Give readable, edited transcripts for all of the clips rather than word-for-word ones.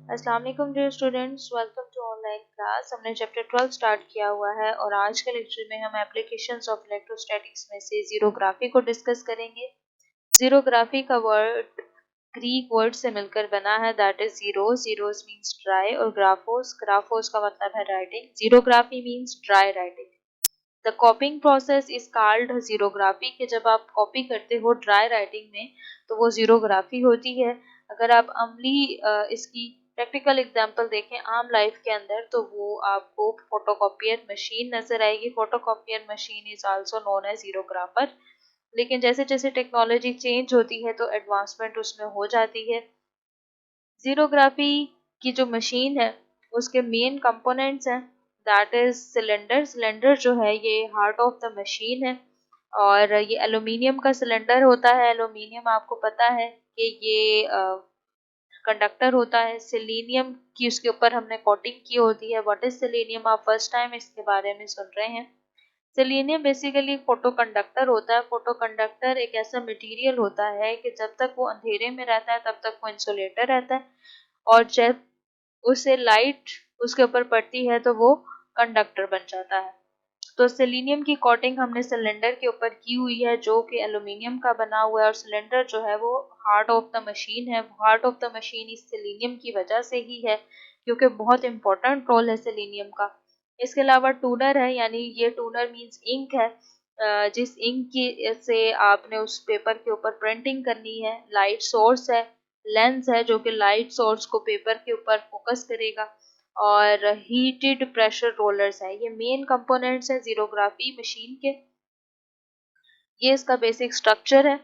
अस्सलाम वालेकुम dear students, welcome to online class. हमने चैप्टर 12 स्टार्ट किया हुआ है और आज के लेक्चर में हम एप्लीकेशंस ऑफ इलेक्ट्रोस्टैटिक्स में से जीरोग्राफी को डिस्कस करेंगे। जीरोग्राफी का वर्ड ग्रीक वर्ड से मिलकर बना है, that is xeros. Xeros means dry और ग्राफोस, ग्राफोस का मतलब है writing. Xerography means dry writing. The copying process is called xerography, कि जब आप कॉपी करते हो ड्राई राइटिंग में तो वो जीरोग्राफी होती है। अगर आप अमली इसकी प्रैक्टिकल एग्जांपल देखें आम लाइफ के अंदर तो वो आपको फोटोकॉपियर मशीन नजर आएगी। Photocopier machine is also known as xerographer. लेकिन जैसे जैसे टेक्नोलॉजी चेंज होती है तो एडवांसमेंट उसमें हो जाती है। जीरोग्राफी की जो मशीन है उसके मेन कंपोनेंट्स हैं, दैट इज सिलेंडर। सिलेंडर जो है ये हार्ट ऑफ द मशीन है और ये एल्यूमिनियम का सिलेंडर होता है। एल्यूमिनियम आपको पता है कि ये कंडक्टर होता है। सिलीनियम की उसके ऊपर हमने कोटिंग की होती है। व्हाट इज सिलीनियम, आप फर्स्ट टाइम इसके बारे में सुन रहे हैं। सेलेनियम बेसिकली फोटो कंडक्टर होता है। फोटो कंडक्टर एक ऐसा मटेरियल होता है कि जब तक वो अंधेरे में रहता है तब तक वो इंसुलेटर रहता है और जब उसे लाइट उसके ऊपर पड़ती है तो वो कंडक्टर बन जाता है। तो सेलेनियम की कोटिंग हमने सिलेंडर के ऊपर की हुई है जो कि एल्यूमिनियम का बना हुआ है और सिलेंडर जो है वो हार्ट ऑफ द मशीन है। हार्ट ऑफ द मशीन इस सेलेनियम की वजह से ही है क्योंकि बहुत इंपॉर्टेंट रोल है सेलेनियम का। इसके अलावा टूनर है, यानी ये टूनर मींस इंक है। जिस इंक की से आपने उस पेपर के ऊपर प्रिंटिंग करनी है। लाइट सोर्स है, लेंस है जो कि लाइट सोर्स को पेपर के ऊपर फोकस करेगा और हीटेड प्रेशर रोलर्स है। ये मेन कंपोनेंट्स है जीरोग्राफी मशीन के। ये इसका बेसिक स्ट्रक्चर है।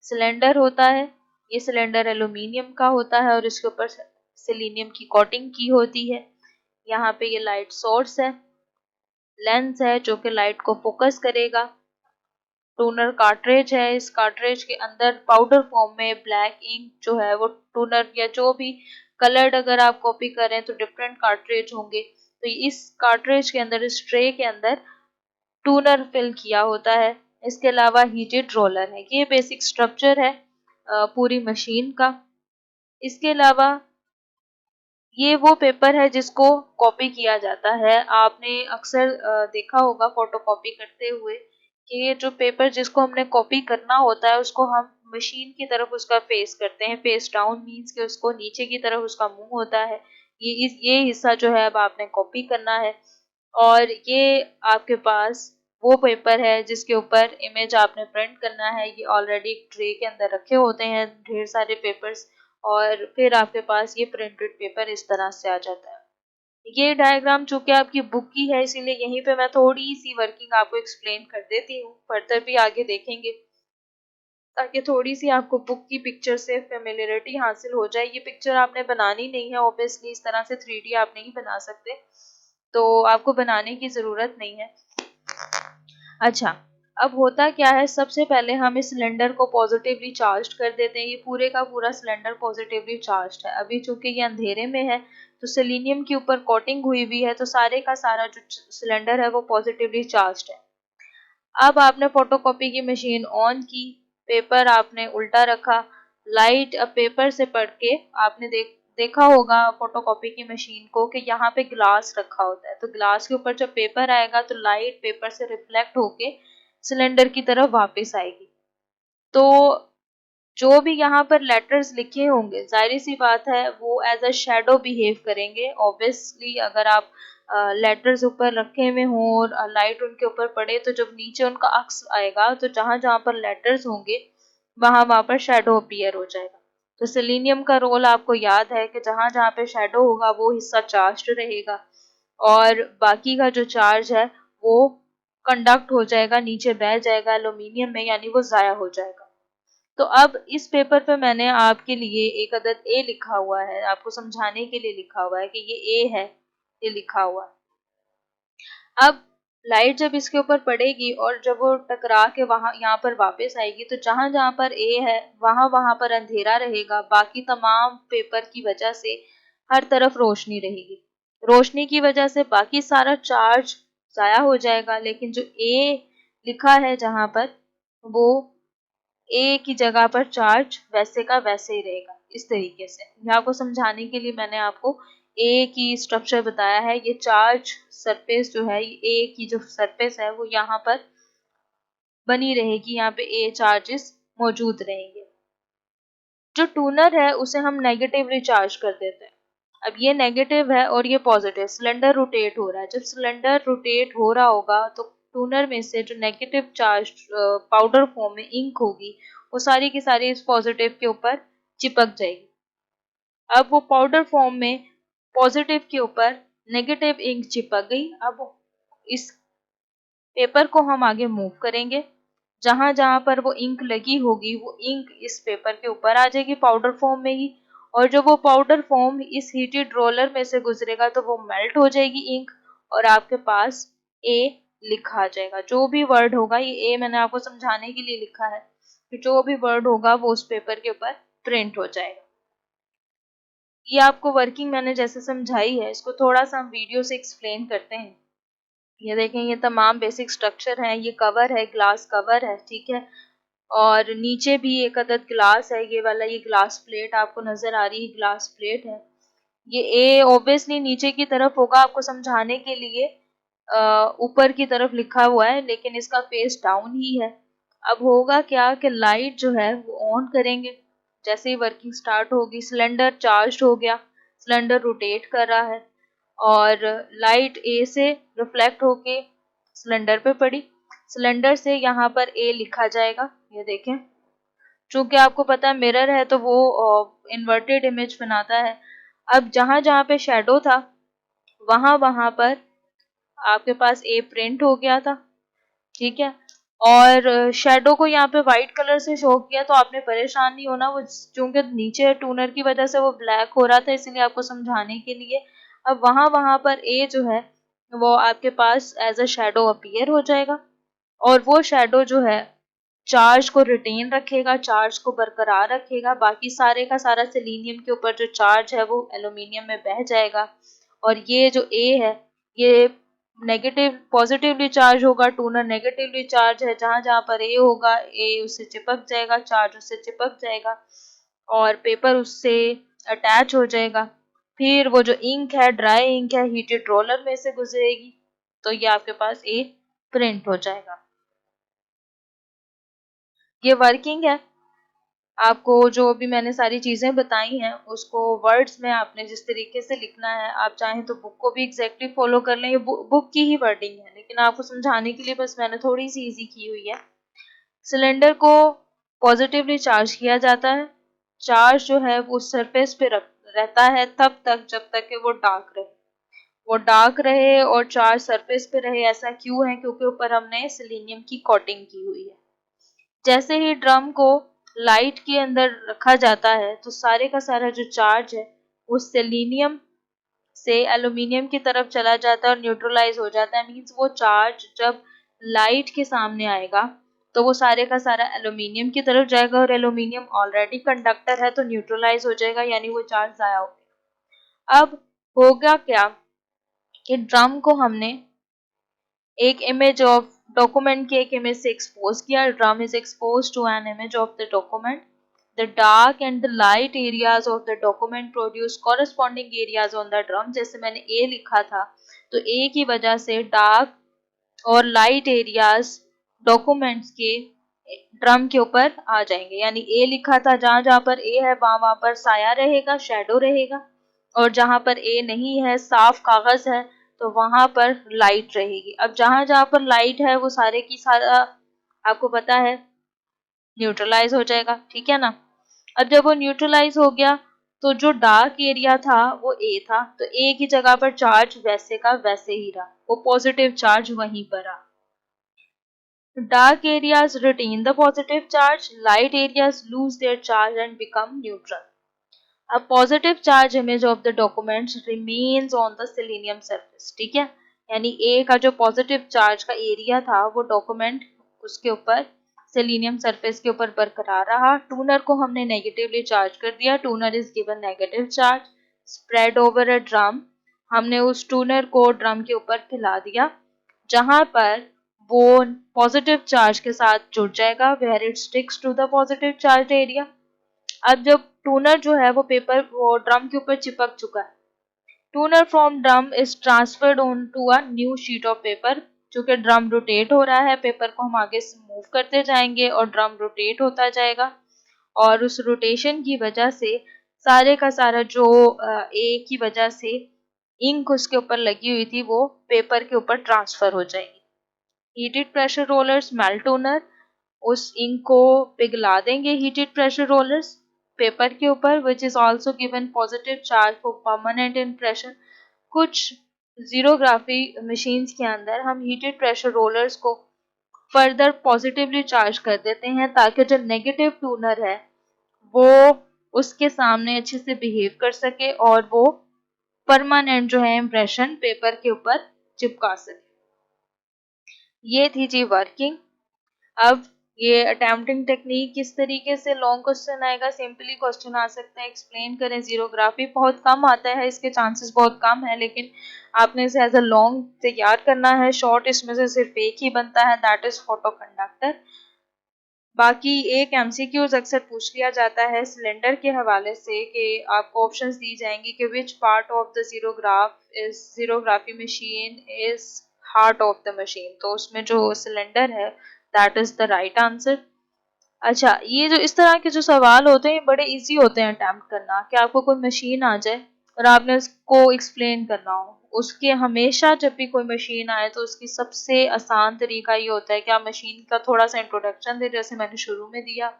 सिलेंडर होता है, ये सिलेंडर एल्यूमिनियम का होता है और इसके ऊपर सेलेनियम की कोटिंग की होती है। यहाँ पे ये लाइट सोर्स है, लेंस है जो कि लाइट को फोकस करेगा। टूनर कार्ट्रेज है, इस कार्ट्रेज के अंदर पाउडर फॉर्म में ब्लैक इंक जो है वो टूनर या जो भी कलर्ड अगर आप कॉपी करें तो डिफरेंट कार्ट्रेज होंगे, तो इस कार्ट्रेज के अंदर इस ट्रे के अंदर टूनर फिल किया होता है। इसके अलावा हीटेड रोलर है। ये बेसिक स्ट्रक्चर है पूरी मशीन का। इसके अलावा ये वो पेपर है जिसको कॉपी किया जाता है। आपने अक्सर देखा होगा फोटोकॉपी करते हुए कि ये जो पेपर जिसको हमने कॉपी करना होता है उसको हम मशीन की तरफ उसका फेस करते हैं। फेस डाउन मीन्स कि उसको नीचे की तरफ उसका मुंह होता है। ये हिस्सा जो है अब आपने कॉपी करना है और ये आपके पास वो पेपर है जिसके ऊपर इमेज आपने प्रिंट करना है। ये ऑलरेडी एक ट्रे के अंदर रखे होते हैं ढेर सारे पेपर्स और फिर आपके पास ये प्रिंटेड पेपर इस तरह से आ जाता है। ये डायग्राम चूंकि आपकी बुक की है इसीलिए यहीं पे मैं थोड़ी सी वर्किंग आपको एक्सप्लेन कर देती हूँ, फर्दर भी आगे देखेंगे ताकि थोड़ी सी आपको बुक की पिक्चर से फेमिलियरिटी हासिल हो जाए। ये पिक्चर आपने बनानी नहीं है, ऑब्वियसली इस तरह से 3D आप नहीं बना सकते, तो आपको बनाने की ज़रूरत नहीं है। अच्छा, अब होता क्या है, सबसे पहले हम इस सिलेंडर को पॉजिटिवली चार्ज कर देते हैं। ये पूरे का पूरा सिलेंडर पॉजिटिवली चार्ज है। अभी चूंकि ये अंधेरे में है तो सेलेनियम के ऊपर कोटिंग हुई हुई है तो सारे का सारा जो सिलेंडर है वो पॉजिटिवली चार्ज है। अब आपने फोटोकॉपी की मशीन ऑन की, पेपर आपने उल्टा रखा, लाइट अब पेपर से पढ़ के आपने देखा होगा फोटोकॉपी की मशीन को कि यहाँ पे ग्लास रखा होता है, तो ग्लास के ऊपर जब पेपर आएगा तो लाइट पेपर से रिफ्लेक्ट होके सिलेंडर की तरफ वापस आएगी। तो जो भी यहाँ पर लेटर्स लिखे होंगे जाहिर सी बात है वो एज अ शेडो बिहेव करेंगे। ऑब्वियसली अगर आप लेटर्स ऊपर रखे हुए हों और लाइट उनके ऊपर पड़े तो जब नीचे उनका अक्स आएगा तो जहाँ जहाँ पर लेटर्स होंगे वहाँ पर शेडो अपीयर हो जाएगा। तो सेलेनियम का रोल आपको याद है कि जहाँ जहाँ पे शेडो होगा वो हिस्सा चार्ज रहेगा और बाकी का जो चार्ज है वो कंडक्ट हो जाएगा, नीचे बह जाएगा एल्यूमिनियम में, यानी वो ज़ाया हो जाएगा। तो अब इस पेपर पे मैंने आपके लिए एक अदद ए लिखा हुआ है, आपको समझाने के लिए लिखा हुआ है कि ये ए है, ये लिखा हुआ है। अब लाइट जब इसके ऊपर पड़ेगी और जब वो टकरा के वहां यहाँ पर वापस आएगी तो जहां जहां पर ए है वहां वहां पर अंधेरा रहेगा, बाकी तमाम पेपर की वजह से हर तरफ रोशनी रहेगी। रोशनी की वजह से बाकी सारा चार्ज जाया हो जाएगा, लेकिन जो ए लिखा है जहां पर वो ए की जगह पर चार्ज वैसे का वैसे ही रहेगा। इस तरीके से। यहाँ आपको समझाने के लिए मैंने आपको ए की स्ट्रक्चर बताया है। ये चार्ज सरफेस जो है, ए की जो सरफेस है वो यहाँ पर बनी रहेगी, यहाँ पे ए चार्जेस मौजूद रहेंगे। जो टूनर है उसे हम नेगेटिवली चार्ज कर देते हैं। अब ये नेगेटिव है और ये पॉजिटिव, सिलेंडर रोटेट हो रहा है। जब सिलेंडर रोटेट हो रहा होगा तो टूनर में से जो नेगेटिव चार्ज पाउडर फॉर्म में इंक होगी वो सारी की सारी इस पॉजिटिव के ऊपर चिपक जाएगी। अब वो पाउडर फॉर्म में पॉजिटिव के ऊपर नेगेटिव इंक चिपक गई। अब इस पेपर को हम आगे मूव करेंगे, जहां जहां पर वो इंक लगी होगी वो इंक इस पेपर के ऊपर आ जाएगी पाउडर फॉर्म में ही। और जब वो पाउडर फॉर्म इस हीटेड रोलर में से गुजरेगा तो वो मेल्ट हो जाएगी इंक, और आपके पास ए लिखा आ जाएगा। जो भी वर्ड होगा, ये ए मैंने आपको समझाने के लिए लिखा है कि जो भी वर्ड होगा वो उस पेपर के ऊपर प्रिंट हो जाएगा। ये आपको वर्किंग मैंने जैसे समझाई है, इसको थोड़ा सा हम वीडियो से एक्सप्लेन करते हैं। ये देखें, ये तमाम बेसिक स्ट्रक्चर है। ये कवर है, ग्लास कवर है, ठीक है। और नीचे भी एक अदद ग्लास है, ये वाला, ये ग्लास प्लेट आपको नजर आ रही है, ग्लास प्लेट है। ये ए ऑब्वियसली नीचे की तरफ होगा, आपको समझाने के लिए ऊपर की तरफ लिखा हुआ है, लेकिन इसका फेस डाउन ही है। अब होगा क्या कि लाइट जो है वो ऑन करेंगे, जैसे ही वर्किंग स्टार्ट होगी, सिलेंडर चार्ज हो गया, सिलेंडर रोटेट कर रहा है और लाइट ए से रिफ्लेक्ट होके सिलेंडर पे पड़ी। सिलेंडर से यहाँ पर ए लिखा जाएगा, ये देखें। चूंकि आपको पता है मिरर है तो वो इन्वर्टेड इमेज बनाता है। अब जहां जहां पे शेडो था वहां वहां पर आपके पास ए प्रिंट हो गया था, ठीक है। और शेडो को यहाँ पे व्हाइट कलर से शो किया, तो आपने परेशान नहीं होना, वो चूंकि नीचे टूनर की वजह से वो ब्लैक हो रहा था, इसलिए आपको समझाने के लिए। अब वहां वहां पर ए जो है वो आपके पास एज अ शेडो अपीयर हो जाएगा, और वो शेडो जो है चार्ज को रिटेन रखेगा, चार्ज को बरकरार रखेगा। बाकी सारे का सारा सेलेनियम के ऊपर जो चार्ज है वो एल्यूमिनियम में बह जाएगा। और ये जो ए है ये नेगेटिव पॉजिटिवली चार्ज होगा, टूनर नेगेटिवली चार्ज है। जहां जहां पर ए होगा ए उससे चिपक जाएगा, चार्ज उससे चिपक जाएगा और पेपर उससे अटैच हो जाएगा। फिर वो जो इंक है, ड्राई इंक है, हीटेड रोलर में से गुजरेगी, तो ये आपके पास ए प्रिंट हो जाएगा। ये वर्किंग है। आपको जो भी मैंने सारी चीज़ें बताई हैं उसको वर्ड्स में आपने जिस तरीके से लिखना है, आप चाहें तो बुक को भी एग्जैक्टली फॉलो कर लें, ये बुक की ही वर्डिंग है, लेकिन आपको समझाने के लिए बस मैंने थोड़ी सी इजी की हुई है। सिलेंडर को पॉजिटिवली चार्ज किया जाता है। चार्ज जो है वो सरफेस पे रहता है तब तक जब तक कि वो डार्क रहे। वो डार्क रहे और चार्ज सरफेस पे रहे, ऐसा क्यों है? क्योंकि ऊपर हमने सेलेनियम की कोटिंग की हुई है। जैसे ही ड्रम को लाइट के अंदर रखा जाता है तो सारे का सारा जो चार्ज है वो सेलेनियम से एल्यूमिनियम की तरफ चला जाता है और न्यूट्रलाइज हो जाता है। मींस वो चार्ज जब लाइट के सामने आएगा तो वो सारे का सारा एल्यूमिनियम की तरफ जाएगा, और एल्यूमिनियम ऑलरेडी कंडक्टर है तो न्यूट्रलाइज हो जाएगा, यानी वो चार्ज जाया हो गया। अब होगा क्या कि ड्रम को हमने एक इमेज ऑफ डॉक्यूमेंट की एक इमेज से एक्सपोज किया। Drum is expose to an image of the document. The dark and the light areas of the document produce corresponding areas on the drum। जैसे मैंने A लिखा था तो A की वजह से डार्क और लाइट एरियाज डॉक्यूमेंट्स के ड्रम के ऊपर आ जाएंगे। यानी A लिखा था, जहां जहां पर A है वहां पर साया रहेगा, शेडो रहेगा, और जहां पर A नहीं है, साफ कागज है, तो वहां पर लाइट रहेगी। अब जहां जहां पर लाइट है वो सारे की सारा आपको पता है न्यूट्रलाइज हो जाएगा, ठीक है ना। अब जब वो न्यूट्रलाइज हो गया तो जो डार्क एरिया था वो ए था, तो ए की जगह पर चार्ज वैसे का वैसे ही रहा, वो पॉजिटिव चार्ज वहीं पर रहा। Dark areas retain the positive charge, light areas lose their charge and become neutral. A positive charge image of the documents remains on the selenium surface, ठीक है। यानी ए का जो पॉजिटिव चार्ज का एरिया था वो डॉक्यूमेंट उसके ऊपर सेलेनियम सरफेस के ऊपर बरकरार रहा। टूनर को हमने नेगेटिवली चार्ज कर दिया, tuner is given negative charge spread over a drum. हमने उस टूनर को ड्रम के ऊपर फैला दिया जहां पर वो पॉजिटिव चार्ज के साथ जुड़ जाएगा, where it sticks to the positive charge area. अब जब टूनर जो है वो पेपर वो ड्रम के ऊपर चिपक चुका है। Toner from drum is transferred on to a new sheet of paper. चूंकि ड्रम रोटेट हो रहा है, पेपर को हम आगे से मूव करते जाएंगे और ड्रम रोटेट होता जाएगा, और उस रोटेशन की वजह से सारे का सारा जो एक ही वजह से इंक उसके ऊपर लगी हुई थी वो पेपर के ऊपर ट्रांसफर हो जाएगी। Heated pressure rollers melt toner, उस इंक को पिघला देंगे हीटेड प्रेशर रोलर्स पेपर के ऊपर, which is also given positive charge for permanent impression. कुछ जीरोग्राफी मशीन्स के अंदर हम हीटेड प्रेशर रोलर्स को फर्दर पॉजिटिवली चार्ज कर देते हैं ताकि जो नेगेटिव टूनर है वो उसके सामने अच्छे से बिहेव कर सके और वो परमानेंट जो है इम्प्रेशन पेपर के ऊपर चिपका सके। ये थी जी वर्किंग। अब ये अटेम्प्टिंग टेक्निक किस तरीके से लॉन्ग क्वेश्चन आएगा, सिंपली क्वेश्चन आ सकता है एक्सप्लेन करें जीरोग्राफी, बहुत कम आता है, इसके चांसेस बहुत कम है, लेकिन आपने इसे एज अ लॉन्ग तैयार करना है। शॉर्ट इसमें से सिर्फ एक ही बनता है, दैट इज फोटो कंडक्टर। बाकी एक एमसीक्यूज अक्सर पूछ लिया जाता है सिलेंडर के हवाले से कि आपको ऑप्शंस दी जाएंगी कि which part of the xerography machine is heart of the machine, तो उसमें जो सिलेंडर है that is the right answer. अच्छा, ये जो इस तरह के जो सवाल होते हैं बड़े इजी होते हैं अटेम्प्ट करना, कि आपको कोई मशीन आ जाए और आपने उसको एक्सप्लेन करना हो। उसके हमेशा जब भी कोई मशीन आए तो उसकी सबसे आसान तरीका ये होता है कि आप मशीन का थोड़ा सा इंट्रोडक्शन दें, जैसे मैंने शुरू में दिया,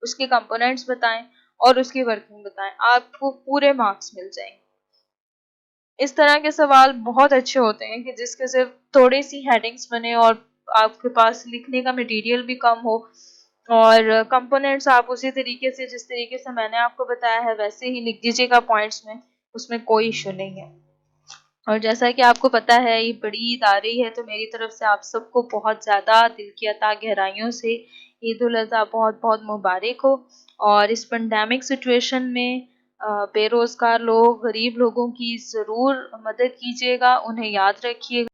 उसके कंपोनेंट्स बताएं और उसकी वर्किंग बताएं, आपको पूरे मार्क्स मिल जाएंगे। इस तरह के सवाल बहुत अच्छे होते हैं कि जिसके सिर्फ थोड़ी सी हेडिंग्स बने और आपके पास लिखने का मटेरियल भी कम हो, और कंपोनेंट्स आप उसी तरीके से जिस तरीके से मैंने आपको बताया है वैसे ही लिख दीजिएगा पॉइंट्स में, उसमें कोई इशू नहीं है। और जैसा कि आपको पता है ये बड़ी ईद आ रही है, तो मेरी तरफ से आप सबको बहुत ज़्यादा दिल की अता गहराइयों से ईद उल अज़हा बहुत बहुत मुबारक हो। और इस पेंडेमिक सिचुएशन में बेरोज़गार लोग, गरीब लोगों की ज़रूर मदद कीजिएगा, उन्हें याद रखिएगा।